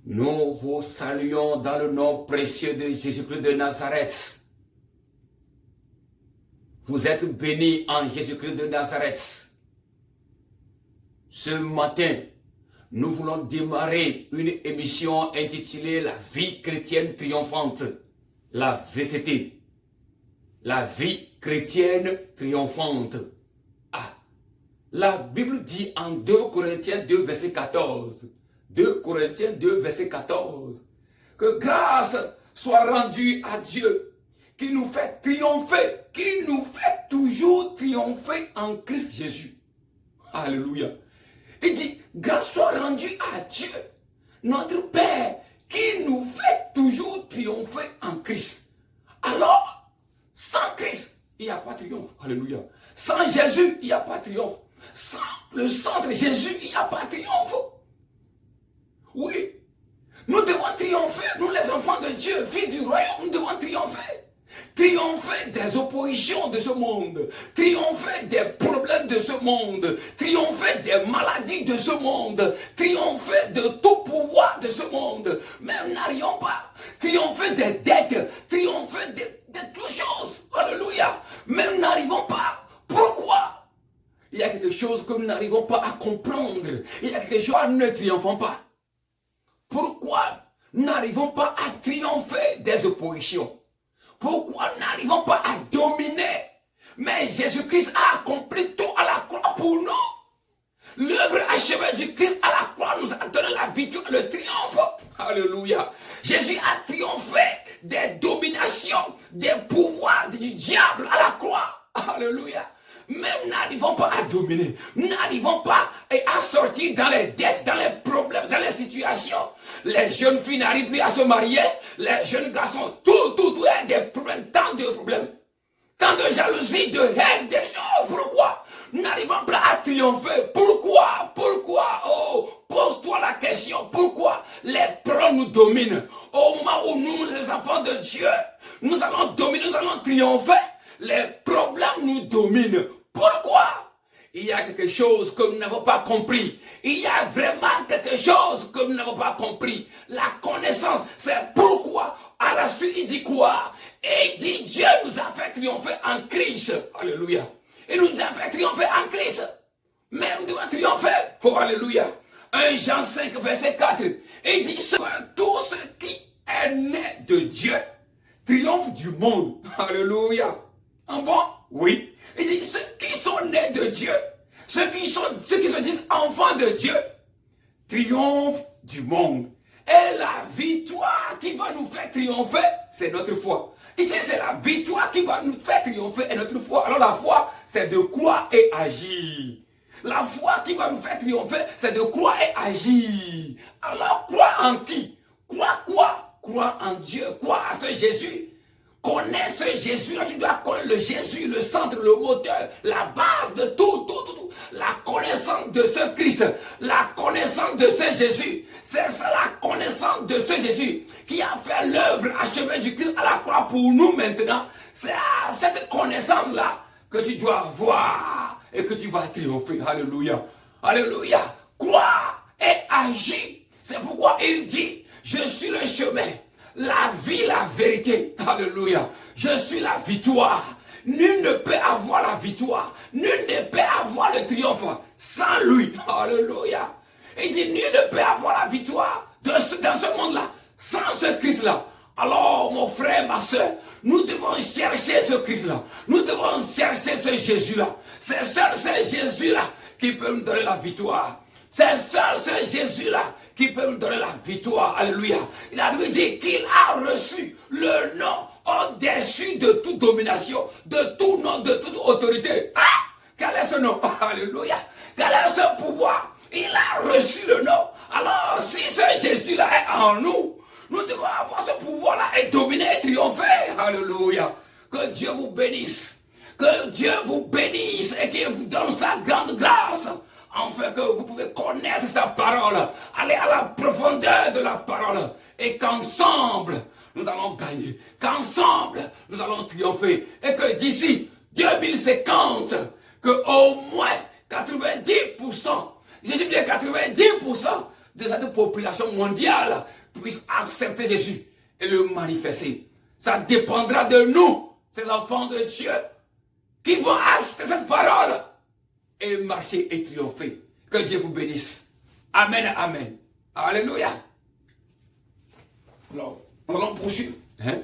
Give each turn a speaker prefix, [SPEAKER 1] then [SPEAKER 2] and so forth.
[SPEAKER 1] Nous vous saluons dans le nom précieux de Jésus-Christ de Nazareth. Vous êtes bénis en Jésus-Christ de Nazareth. Ce matin, nous voulons démarrer une émission intitulée La vie chrétienne triomphante. La VCT. La vie chrétienne triomphante. Ah, la Bible dit en 2 Corinthiens 2, verset 14. 2 Corinthiens 2, verset 14. Que grâce soit rendue à Dieu, qui nous fait triompher, qui nous fait toujours triompher en Christ Jésus. Alléluia. Il dit, grâce soit rendue à Dieu, notre Père, qui nous fait toujours triompher en Christ. Alors, sans Christ, il n'y a pas de triomphe. Alléluia. Sans Jésus, il n'y a pas de triomphe. Sans le centre Jésus, il n'y a pas de triomphe. Oui, nous devons triompher, nous les enfants de Dieu, filles du royaume, nous devons triompher. Triompher des oppositions de ce monde, triompher des problèmes de ce monde, triompher des maladies de ce monde, triompher de tout pouvoir de ce monde. Mais nous n'arrivons pas. Triompher des dettes, triompher de toutes choses. Alléluia. Mais nous n'arrivons pas. Pourquoi? Il y a quelque chose que nous n'arrivons pas à comprendre. Il y a quelque chose que nous ne triomphons pas. Pourquoi nous n'arrivons pas à triompher des oppositions? Pourquoi nous n'arrivons pas à dominer? Mais Jésus-Christ a accompli tout à la croix pour nous. L'œuvre achevée du Christ à la croix nous a donné la victoire, le triomphe. Alléluia. Jésus a triomphé des dominations, des pouvoirs du diable à la croix. Alléluia. Mais nous n'arrivons pas à dominer. Nous n'arrivons pas à sortir dans les dettes, dans les problèmes, dans les situations. Les jeunes filles n'arrivent plus à se marier. Les jeunes garçons, tout est des problèmes, tant de problèmes. Tant de jalousie, de haine, des choses. Pourquoi? Nous n'arrivons pas à triompher. Pourquoi? Oh, pose-toi la question. Pourquoi les problèmes nous dominent? Au moment où nous, les enfants de Dieu, nous allons dominer, nous allons triompher. Les problèmes nous dominent. Pourquoi? Il y a quelque chose que nous n'avons pas compris. Il y a vraiment quelque chose que nous n'avons pas compris. La connaissance, c'est pourquoi. À la suite, il dit quoi? Et il dit, Dieu nous a fait triompher en Christ. Alléluia. Il nous a fait triompher en Christ. Mais nous devons triompher. Oh, alléluia. 1 Jean 5, verset 4. Il dit, tout ce qui est né de Dieu triomphe du monde. Alléluia. En bon? Oui. Il dit, ceux qui sont nés de Dieu, ceux qui se disent enfants de Dieu, triomphent du monde. Et la victoire qui va nous faire triompher, c'est notre foi. Ici, c'est la victoire qui va nous faire triompher et notre foi. Alors la foi, c'est de croire et agir. La foi qui va nous faire triompher, c'est de croire et agir. Alors, croire en qui? Croire quoi? Croire en Dieu, croire à ce Jésus. Connais ce Jésus, là tu dois connaître le Jésus, le centre, le moteur, la base de tout. La connaissance de ce Christ, la connaissance de ce Jésus. C'est ça la connaissance de ce Jésus qui a fait l'œuvre achevée du Christ à la croix pour nous maintenant. C'est à cette connaissance-là que tu dois avoir et que tu vas triompher. Alléluia. Alléluia. Croire et agir. C'est pourquoi il dit, je suis le chemin, la vie, la vérité. Alléluia. Je suis la victoire. Nul ne peut avoir la victoire. Nul ne peut avoir le triomphe sans lui. Alléluia. Il dit, nul ne peut avoir la victoire dans ce monde-là sans ce Christ-là. Alors, mon frère, ma soeur, nous devons chercher ce Christ-là. Nous devons chercher ce Jésus-là. C'est seul ce Jésus-là qui peut nous donner la victoire. C'est seul ce Jésus-là qui peut nous donner la victoire. Alléluia. Il a lui dit qu'il a reçu le nom au-dessus de toute domination, de tout nom, de toute autorité. Ah! Quel est ce nom? Alléluia. Quel est ce pouvoir? Il a reçu le nom. Alors, si ce Jésus-là est en nous, nous devons avoir ce pouvoir-là et dominer et triompher. Alléluia. Que Dieu vous bénisse. Que Dieu vous bénisse et qu'il vous donne sa grande grâce. Afin que vous pouvez connaître sa parole. Aller à la profondeur de la parole. Et qu'ensemble, nous allons gagner. Qu'ensemble, nous allons triompher. Et que d'ici 2050, que au moins 90%, j'ai dit bien 90% de cette population mondiale puisse accepter Jésus et le manifester. Ça dépendra de nous, ces enfants de Dieu, qui vont accepter cette parole et marcher et triompher. Que Dieu vous bénisse. Amen, amen. Alléluia. Alors, allons poursuivre. Hein?